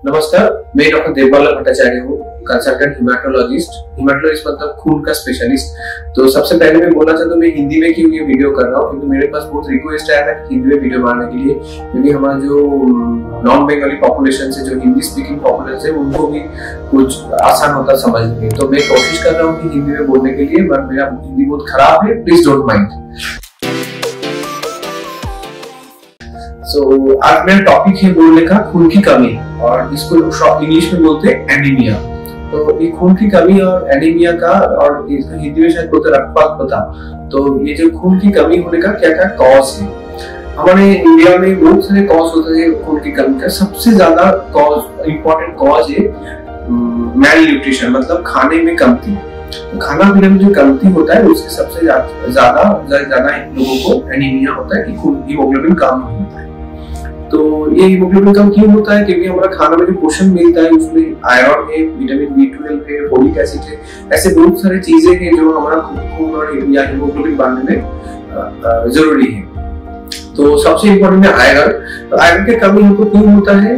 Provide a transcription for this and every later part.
नमस्कार, मैं डॉक्टर देवबाला भट्टाचार्य हूँ, कंसल्टेंट हिमेटोलॉजिस्ट। हिमेटोलॉजिस्ट मतलब खून का स्पेशलिस्ट। तो सबसे पहले मैं बोलना चाहता हूँ मैं हिंदी में क्यों ये वीडियो कर रहा हूँ, क्योंकि मेरे पास बहुत रिक्वेस्ट आया था कि हिंदी में वीडियो बनाने के लिए, क्योंकि हमारा जो नॉन बंगाली पॉपुलेशन है, जो हिंदी स्पीकिंग पॉपुलेशन है, उनको भी कुछ आसान होता समझने में। तो मैं कोशिश कर रहा हूँ कि हिंदी में बोलने के लिए, बट मेरा हिंदी बहुत खराब है, प्लीज डोंट माइंड। आज मेरा टॉपिक है बोलने का खून की कमी, और इसको इंग्लिश में बोलते हैं एनीमिया। तो ये खून की कमी और एनीमिया का, और इसको हिंदी में शायद बोलते रक्तपात होता। तो ये जो खून की कमी होने का क्या क्या कॉज है, हमारे इंडिया में बहुत सारे कॉज होते हैं खून की कमी का। सबसे ज्यादा कॉज, इंपॉर्टेंट कॉज है मैल न्यूट्रिशन, मतलब खाने में कमती। खाना पीने में जो कमती होता है उससे सबसे ज्यादा लोगों को एनीमिया होता है कि खून हीमोग्लोबिन कम होता है। तो ये हीमोग्लोबिन कम क्यों होता है? क्योंकि हमारा खाना में जो पोषण मिलता है उसमें आयरन है, विटामिन B12 है, फोलिक एसिड है, ऐसे बहुत सारी चीजें हैं जो हमारा खून और या हीमोग्लोबिन बढ़ने में जरूरी है। तो सबसे इम्पोर्टेंट है आयरन। तो आयरन की कमी हमको क्यों होता है?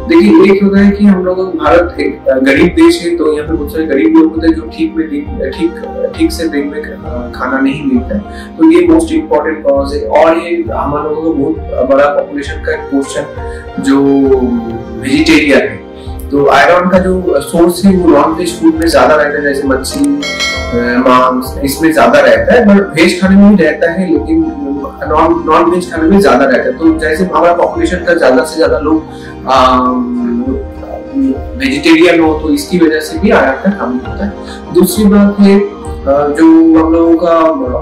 देखिए, एक होता है कि हम लोग भारत एक गरीब देश है, तो यहाँ पे बहुत सारे गरीब लोग होते हैं जो ठीक से दिन में खाना नहीं मिलता है। तो ये मोस्ट इम्पोर्टेंट कॉज है। और ये हमारे लोगों का बहुत बड़ा पॉपुलेशन का एक पोर्शन जो वेजिटेरियन है। तो आयरन का जो सोर्स है वो नॉन वेज फूड में ज्यादा रहता है, जैसे मछली, मांस, इसमें ज्यादा रहता है। बट वेज खाने में भी रहता है, लेकिन नॉन वेज खाने में ज्यादा रहता है। तो जैसे हमारा पॉपुलेशन का ज्यादा से ज्यादा लोग वेजिटेरियन हो, तो इसकी वजह से भी आयरन का कमी होता है। दूसरी बात है, जो हम लोगों का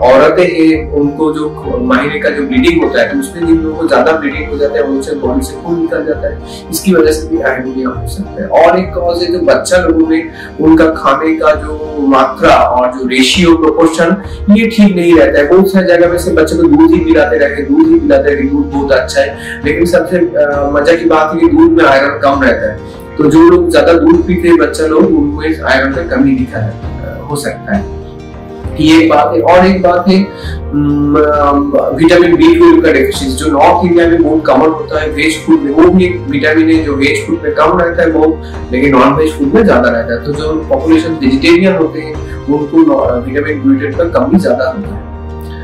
औरतें हैं, उनको जो महीने का जो ब्लीडिंग होता है, तो उसमें जिन लोगों को ज्यादा ब्लीडिंग हो जाता है, उनसे बॉडी से खून निकल जाता है, इसकी वजह से भी एनीमिया हो सकता है। और एक कॉज है जो बच्चा लोगों में उनका खाने का जो मात्रा और जो रेशियो प्रोपोर्शन ये ठीक नहीं रहता है। बहुत सारी जगह में से बच्चे को दूध ही पिलाते रहे, दूध बहुत अच्छा है, लेकिन सबसे मजा की बात है कि दूध में आयरन कम रहता है। तो जो लोग ज्यादा दूध पीते हैं बच्चा लोग, उनको इस आयरन का कमी हो सकता है। ये एक बात है। और एक बात है विटामिन B12 का डेफिशिएंसी, जो नॉर्थ इंडिया में बहुत कॉमन होता है वेज फूड में। वो भी एक विटामिन है जो वेज फूड में कम रहता है बहुत, लेकिन नॉन वेज फूड में ज्यादा रहता है। तो जो पॉपुलेशन वेजिटेरियन होते हैं उनको विटामिन B12 का कमी ज्यादा होता है।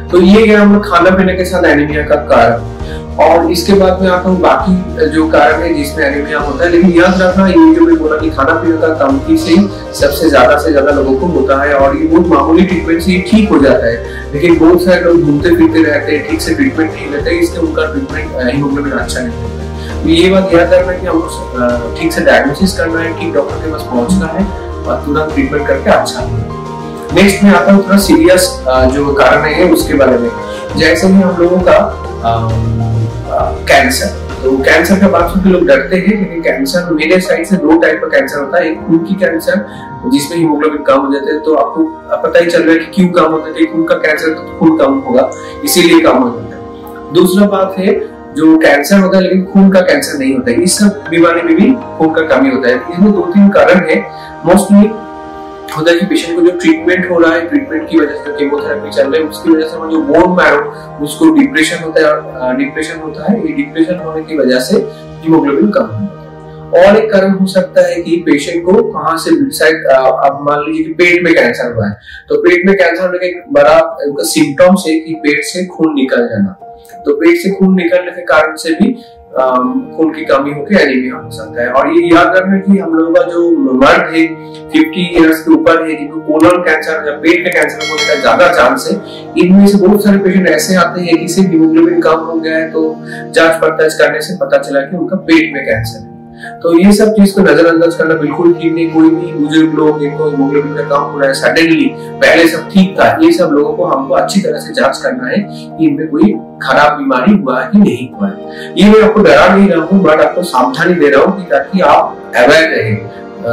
तो ये है हम खाना पीने के साथ एनीमिया का कारण। और इसके बाद में आता हूँ बाकी जो कारण है जिसमें एनीमिया होता है। लेकिन याद रखना, ये जो मैं बोला कि खाना पीने का कमती से सबसे ज्यादा लोगों को होता है, और ये बहुत मामूली ट्रीटमेंट से ठीक हो जाता है। लेकिन बहुत सारे लोग घूमते फिरते रहते हैं, ठीक से ट्रीटमेंट नहीं लेते, इसलिए उनका ट्रीटमेंट हीमोग्लोबिन अच्छा नहीं होता है। तो ये बात याद रखना कि हमको ठीक से डायग्नोसिस करना है, ठीक डॉक्टर के पास पहुंचना है और तुरंत ट्रीटमेंट करके अच्छा होगा। नेक्स्ट में आता हूँ थोड़ा सीरियस जो कारण है उसके बारे में। जैसे कि हम लोगों का कैंसर, तो कैंसर का बात सुन के लोग डरते हैं, लेकिन कैंसर मेरे साइड से दो टाइप का कैंसर होता है। एक खून की कैंसर जिसमें हीमोग्लोबिन कम हो जाते हैं, तो आपको पता ही चल रहा है कि क्यों कम होता है। खून का कैंसर तो खून कम होगा, इसीलिए कम हो जाता है। दूसरा बात है जो कैंसर होता है लेकिन खून का कैंसर नहीं होता है, इस सब बीमारी में भी खून का कमी होता है। इसमें 2-3 कारण है। मोस्टली होता है कि पेशेंट को जो ट्रीटमेंट हो रहा है, ट्रीटमेंट की वजह से, केमोथेरेपी चल रही है, उसकी वजह से जो बोन मैरो उसको डिप्रेशन होता है, ये डिप्रेशन होने की वजह से हीमोग्लोबिन कम होता है। और एक कारण हो सकता है कि पेशेंट को कहां से शायद अब मान लीजिए कि पेट में कैंसर हुआ है, तो पेट में कैंसर होने का एक बड़ा उनका सिम्टम्स है कि पेट से खून निकल जाना। तो पेट से खून निकलने के कारण से भी खून की कमी होकर एनीमिया हो सकता है। और ये याद रखना कि हम लोगों का जो मर्द है 50 इयर्स के ऊपर है, जिनको कोलन कैंसर या पेट के कैंसर होने का ज्यादा चांस है, इनमें से बहुत सारे पेशेंट ऐसे आते हैं कि सिर्फ हीमोग्लोबिन कम हो गया है, तो जांच पड़ताल करने से पता चला कि उनका पेट में कैंसर है। तो ये सब चीज को नजरअंदाज करना बिल्कुल ठीक नहीं। कोई भी बुजुर्ग लोग जिनको हीमोग्लोबिन का कम हो रहा है सडनली, पहले सब ठीक था, ये सब लोगों को हमको अच्छी तरह से जांच करना है कि इनमें कोई खराब बीमारी हुआ है कि नहीं हुआ है। ये मैं आपको डरा नहीं रहा हूँ, बट आपको सावधानी दे रहा हूँ ताकि आप अवेयर रहें,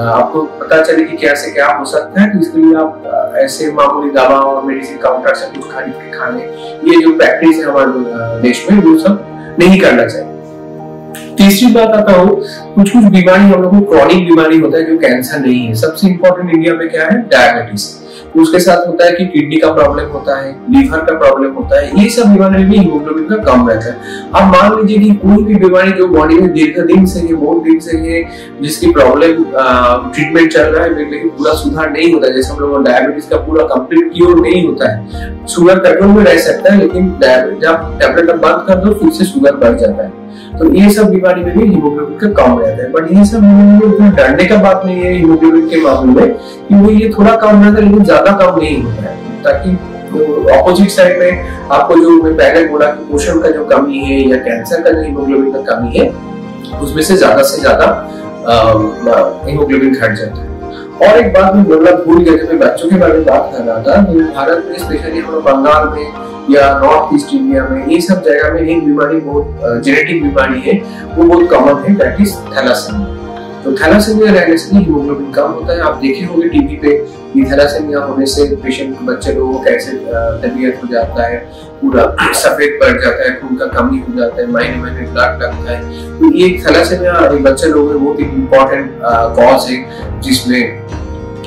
आपको पता चले कि क्या से क्या हो सकता है। तो इसके लिए आप ऐसे मामूली दवा और मेडिसिन काउंटर से कुछ खरीद के खाने, ये जो प्रैक्टिस है हमारे देश में, वो सब नहीं करना चाहिए। तीसरी बात आता हूँ, कुछ बीमारी हम लोग को क्रॉनिक बीमारी होता है जो कैंसर नहीं है। सबसे इंपॉर्टेंट इंडिया में क्या है? डायबिटीज। उसके साथ होता है कि किडनी का प्रॉब्लम होता है, लीवर का प्रॉब्लम होता है, ये सब बीमारी में हीमोग्लोबिन का कम रहता है। अब मान लीजिए कि कोई भी बीमारी जो बॉडी में दीर्घ दिन से बहुत दिन से है, जिसकी प्रॉब्लम ट्रीटमेंट चल रहा है लेकिन पूरा सुधार नहीं होता, जैसे हम लोग डायबिटीज का पूरा कंप्लीट क्योर नहीं होता है, शुगर कंट्रोल में रह सकता है लेकिन जब टैबलेट बंद कर दो फिर से शुगर बढ़ जाता है, तो ये सब बीमारी में भी हीमोग्लोबिन का कम रहता है। बट ये सब हीमोग्लोबिन डरने का बात नहीं है हीमोग्लोबिन के मामले में, क्योंकि ये थोड़ा कम रहता है लेकिन ज्यादा कम नहीं होता है, ताकि ऑपोजिट साइड में आपको जो मैं पहले बोला कि पोषण का जो कमी है या कैंसर का जो हीमोग्लोबिन का कमी है उसमें से ज्यादा हीमोग्लोबिन घट जाता है। और एक बात मैं बोलना भूल गया, जब मैं बच्चों के बारे में बात कर रहा था, तो भारत में स्पेशली हम बंगाल में या नॉर्थ ईस्ट इंडिया में ये सब जगह में एक बीमारी बहुत जेनेटिक बीमारी है, वो बहुत कॉमन है, दैट इज थैलासेमिया। तो थैलासेमिया रहने से हीमोग्लोबिन कम होता है। आप देखे होंगे टीवी पे कि थैलासेमिया होने से पेशेंट बच्चे लोगों को कैसे तबीयत हो जाता है, पूरा सफेद पड़ जाता है, खून का कमी हो जाता है, महीने महीने ब्लड लगता है। तो ये थैलासेमिया बच्चे लोगों में बहुत ही इम्पोर्टेंट कॉज है जिसमें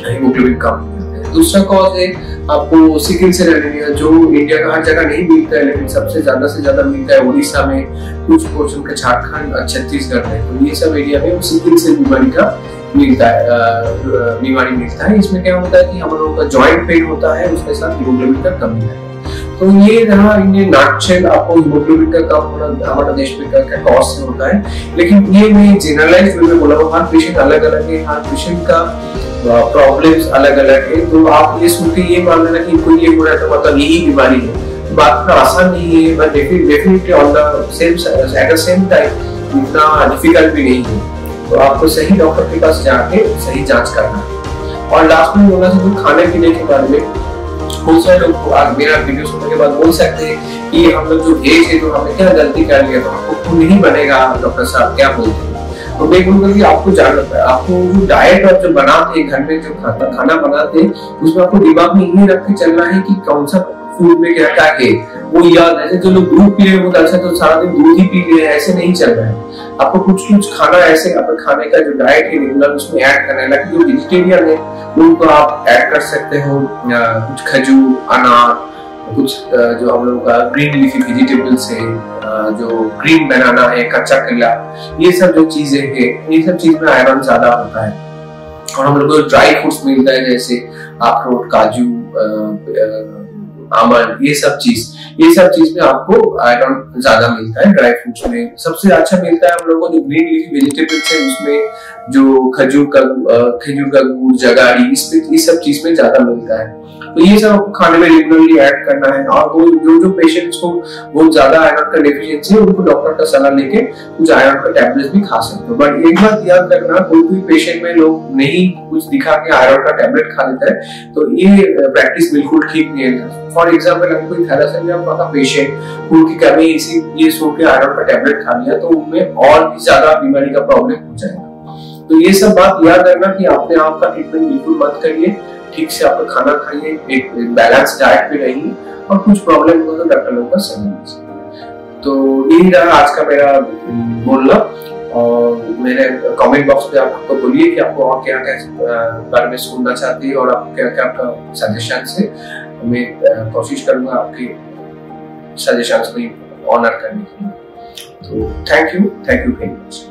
हीमोग्लोबिन कम होता है। दूसरा कॉज है आपको सिकल सेल एनीमिया, जो इंडिया का हर जगह नहीं मिलता है लेकिन सबसे ज्यादा मिलता है उड़ीसा में, कुछ पोर्शन का झारखंड और छत्तीसगढ़ में, तो ये सब एरिया में सिकल सेल बीमारी का मिलता है। इसमें क्या होता है कि हम लोगों का जॉइंट पेन होता है, उसके साथ हीमोग्लोबिन का कमी है। तो ये रहा इंडियन नाटशेल, आपको हीमोग्लोबिन का कम होना हमारे देश में क्या कॉज से होता है, लेकिन ये मैं जनरलाइज वे में बोला हूँ, हर पेशेंट अलग अलग है, हर पेशेंट का प्रॉब्लम्स अलग अलग है। तो आप ये सुन के ये मान लेना कि कोई ये हो रहा है तो मतलब यही बीमारी है, बात इतना आसान नहीं है, but definitely on the same at the same time इतना डिफिकल्ट भी नहीं है। तो आपको सही डॉक्टर के पास जाके सही जांच करना है। और लास्ट में बोलना चाहिए खाने पीने के बारे में, बहुत सारे लोग मेरा वीडियो सुनने के बाद बोल सकते हैं कि हम लोग जो वेज है तो हमने क्या गलती कर लिया, तो आपको खून नहीं बनेगा, डॉक्टर साहब क्या बोलते हैं। तो मैं बोलूंगा कि आपको जानना है, आपको जो डाइट आप जो बनाते हैं घर में जो खाना बनाते हैं उसमें आपको दिमाग में ये रख के चलना है कि कौन सा फूड में क्या क्या है वो याद है। जो लोग दूध पी रहे हैं वो दरअसल तो सारा दिन दूध ही पी रहे हैं, ऐसे नहीं चल रहा है। आपको कुछ खाना ऐसे अपने खाने का जो डाइट है रेगुलर उसमें ऐड करना है। जो वेजिटेरियन है उनको आप ऐड कर सकते हो, कुछ खजूर, अनार, कुछ जो हम लोगों का ग्रीन लीफी वेजिटेबल्स है, जो ग्रीन बनाना है, कच्चा केला, ये सब जो चीजें है, ये सब चीज में आयरन ज्यादा होता है। और हम लोग को ड्राई फ्रूट्स मिलता है जैसे अखरोट, काजू, आमंड, ये सब चीज में आपको आयरन ज्यादा मिलता है। ड्राई फ्रूट्स में सबसे अच्छा मिलता है हम लोगों को जो ग्रीन लीफी वेजिटेबल्स है, उसमें जो खजूर का गुड़, जगाड़ी, इस सब चीज में ज्यादा मिलता है। तो ये सब आपको खाने में रेगुलरली ऐड करना है। और वो जो पेशेंट्स को बहुत ज्यादा आयरन का डेफिशिएंसी है उनको डॉक्टर का सलाह लेके कुछ आयरन का टैबलेट भी खा सकते हो। बट एक बात याद रखना, कोई पेशेंट में लोग नहीं कुछ दिखा के आयरन का टैबलेट खा लेता है तो ये प्रैक्टिस बिल्कुल ठीक नहीं है। फॉर एग्जाम्पल अगर कोई थैलासेमिया का पेशेंट उनकी कमी इसी ये सोच के आयरन का टैबलेट खा लिया तो उनमें और भी ज्यादा बीमारी का प्रॉब्लम हो जाएगा। तो ये सब बात याद रखना कि अपने आप का ट्रीटमेंट बिल्कुल मत करिए, ठीक से आप खाना खाइए, एक बैलेंस डाइट पे रहिए, और कुछ प्रॉब्लम हो तो डॉक्टर लोगों का सलाह लीजिए। तो यही रहा आज का मेरा बोलना। और मेरे कमेंट बॉक्स पे आपको बोलिए कि आपको और क्या क्या बारे में सुनना चाहते हैं और आपको क्या क्या आपका सजेशन है। मैं कोशिश करूंगा आपके सजेशंस को ऑनर करने की। तो थैंक यू वेरी मच।